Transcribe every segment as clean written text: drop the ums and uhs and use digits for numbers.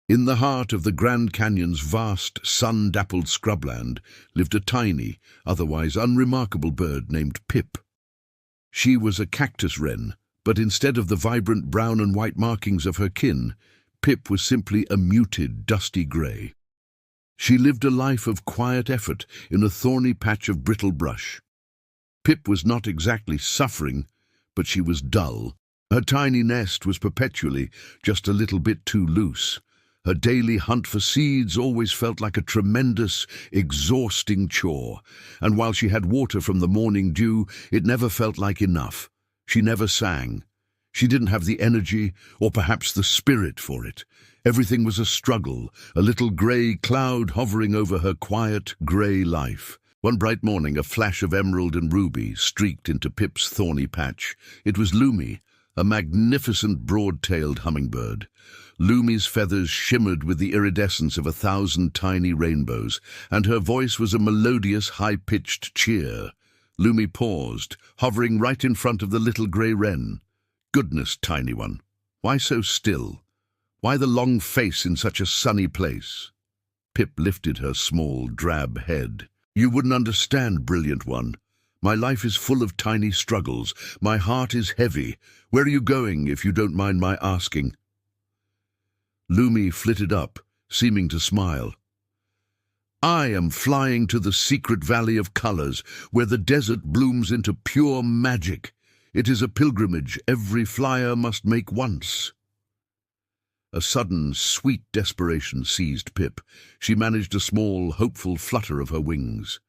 In the heart of the Grand Canyon's vast, sun-dappled scrubland lived a tiny, otherwise unremarkable bird named Pip. She was a cactus wren, but instead of the vibrant brown and white markings of her kin, Pip was simply a muted, dusty grey. She lived a life of quiet effort in a thorny patch of brittle brush. Pip was not exactly suffering, but she was dull. Her tiny nest was perpetually just a little bit too loose. Her daily hunt for seeds always felt like a tremendous, exhausting chore, and while she had water from the morning dew, it never felt like enough. She never sang. She didn't have the energy, or perhaps the spirit for it. Everything was a struggle, a little grey cloud hovering over her quiet, grey life. One bright morning, a flash of emerald and ruby streaked into Pip's thorny patch. It was Lumi, a magnificent broad-tailed hummingbird. Lumi's feathers shimmered with the iridescence of 1,000 tiny rainbows, and her voice was a melodious, high-pitched cheer. Lumi paused, hovering right in front of the little grey wren. "Goodness, tiny one, why so still? Why the long face in such a sunny place?" Pip lifted her small, drab head. "You wouldn't understand, brilliant one. My life is full of tiny struggles. My heart is heavy. Where are you going, if you don't mind my asking?" Lumi flitted up, seeming to smile. "I am flying to the secret valley of colors, where the desert blooms into pure magic. It is a pilgrimage every flyer must make once." A sudden, sweet desperation seized Pip. She managed a small, hopeful flutter of her wings.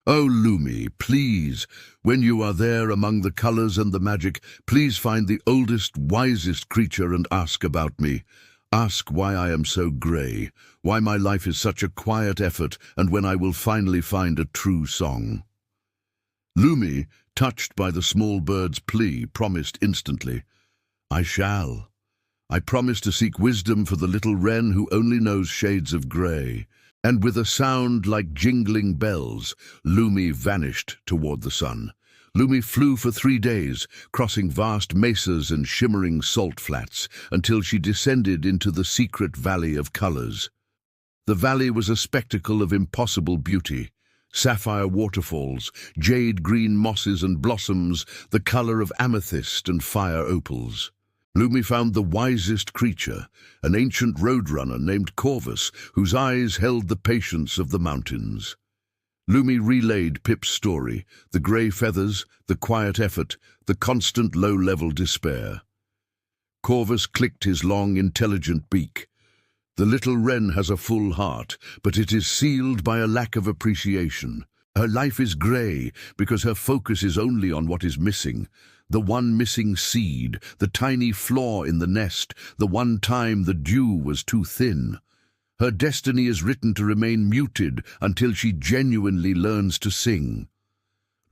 "Oh, Lumi, please, when you are there among the colors and the magic, please find the oldest, wisest creature and ask about me. Ask why I am so grey, why my life is such a quiet effort, and when I will finally find a true song." Lumi, touched by the small bird's plea, promised instantly, "I shall. I promise to seek wisdom for the little wren who only knows shades of grey." And with a sound like jingling bells, Lumi vanished toward the sun. Lumi flew for 3 days, crossing vast mesas and shimmering salt flats, until she descended into the secret Valley of Colors. The valley was a spectacle of impossible beauty. Sapphire waterfalls, jade-green mosses and blossoms, the color of amethyst and fire opals. Lumi found the wisest creature, an ancient roadrunner named Corvus, whose eyes held the patience of the mountains. Lumi relayed Pip's story, the grey feathers, the quiet effort, the constant low-level despair. Corvus clicked his long, intelligent beak. "The little wren has a full heart, but it is sealed by a lack of appreciation. Her life is grey because her focus is only on what is missing. The one missing seed, the tiny flaw in the nest, the one time the dew was too thin. Her destiny is written to remain muted until she genuinely learns to sing."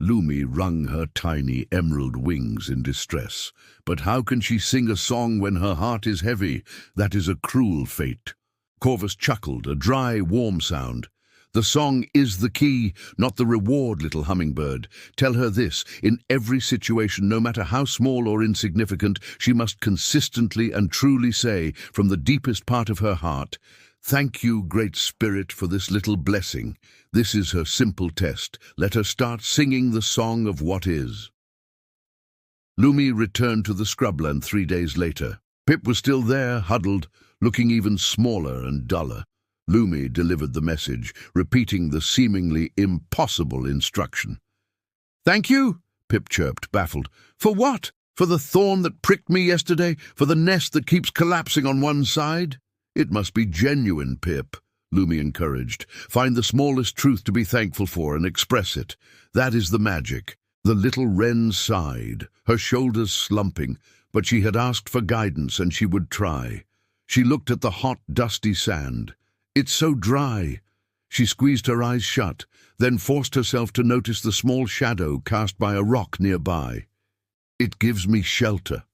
Lumi wrung her tiny emerald wings in distress. But how can she sing a song when her heart is heavy? That is a cruel fate. Corvus chuckled, a dry, warm sound. "The song is the key, not the reward, little hummingbird. Tell her this, in every situation, no matter how small or insignificant, she must consistently and truly say, from the deepest part of her heart, 'Thank you, Great Spirit, for this little blessing.' This is her simple test. Let her start singing the song of what is." Lumi returned to the scrubland 3 days later. Pip was still there, huddled, looking even smaller and duller. Lumi delivered the message, repeating the seemingly impossible instruction. "Thank you," Pip chirped, baffled. "For what? For the thorn that pricked me yesterday? For the nest that keeps collapsing on one side?" "It must be genuine, Pip," Lumi encouraged. "Find the smallest truth to be thankful for and express it. That is the magic." The little wren sighed, her shoulders slumping, but she had asked for guidance and she would try. She looked at the hot, dusty sand. "It's so dry." She squeezed her eyes shut, then forced herself to notice the small shadow cast by a rock nearby. "It gives me shelter."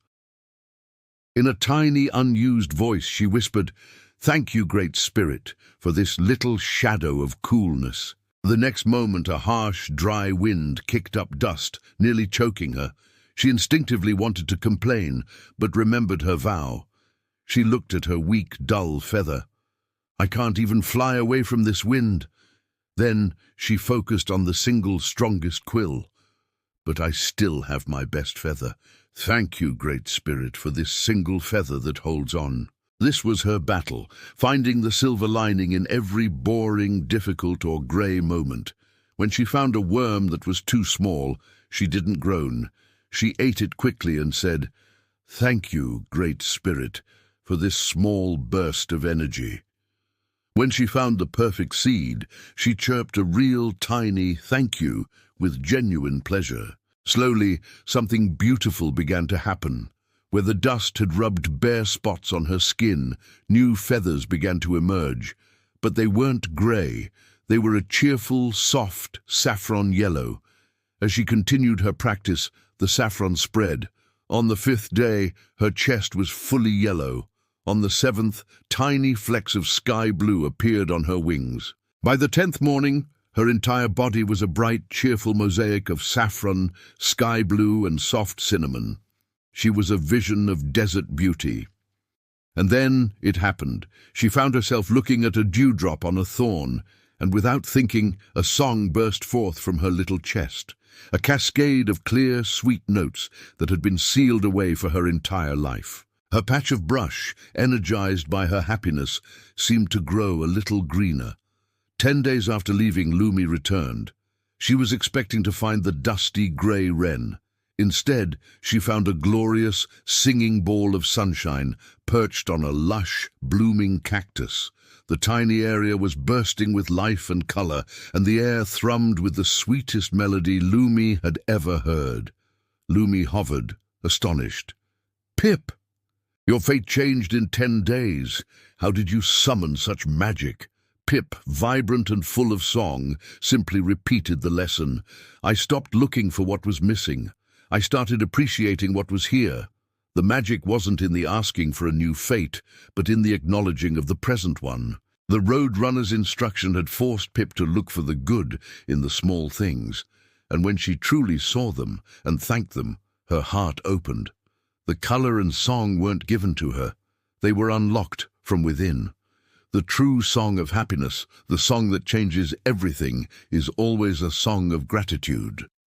In a tiny, unused voice, she whispered, "Thank you, Great Spirit, for this little shadow of coolness." The next moment, a harsh, dry wind kicked up dust, nearly choking her. She instinctively wanted to complain, but remembered her vow. She looked at her weak, dull feather. I can't even fly away from this wind. Then she focused on the single strongest quill. But I still have my best feather. Thank you, Great Spirit, for this single feather that holds on. This was her battle, finding the silver lining in every boring, difficult or grey moment. When she found a worm that was too small, she didn't groan. She ate it quickly and said, "Thank you, Great Spirit, for this small burst of energy." When she found the perfect seed, she chirped a real tiny thank you with genuine pleasure. Slowly, something beautiful began to happen. Where the dust had rubbed bare spots on her skin, new feathers began to emerge. But they weren't grey. They were a cheerful, soft, saffron yellow. As she continued her practice, the saffron spread. On the 5th day, her chest was fully yellow. On the 7th, tiny flecks of sky blue appeared on her wings. By the 10th morning, her entire body was a bright, cheerful mosaic of saffron, sky blue, and soft cinnamon. She was a vision of desert beauty. And then it happened. She found herself looking at a dewdrop on a thorn, and without thinking, a song burst forth from her little chest, a cascade of clear, sweet notes that had been sealed away for her entire life. Her patch of brush, energized by her happiness, seemed to grow a little greener. 10 days after leaving, Lumi returned. She was expecting to find the dusty grey wren. Instead, she found a glorious, singing ball of sunshine perched on a lush, blooming cactus. The tiny area was bursting with life and color, and the air thrummed with the sweetest melody Lumi had ever heard. Lumi hovered, astonished. "Pip! Your fate changed in 10 days. How did you summon such magic?" Pip, vibrant and full of song, simply repeated the lesson. "I stopped looking for what was missing. I started appreciating what was here. The magic wasn't in the asking for a new fate, but in the acknowledging of the present one." The Roadrunner's instruction had forced Pip to look for the good in the small things, and when she truly saw them and thanked them, her heart opened. The color and song weren't given to her. They were unlocked from within. The true song of happiness, the song that changes everything, is always a song of gratitude.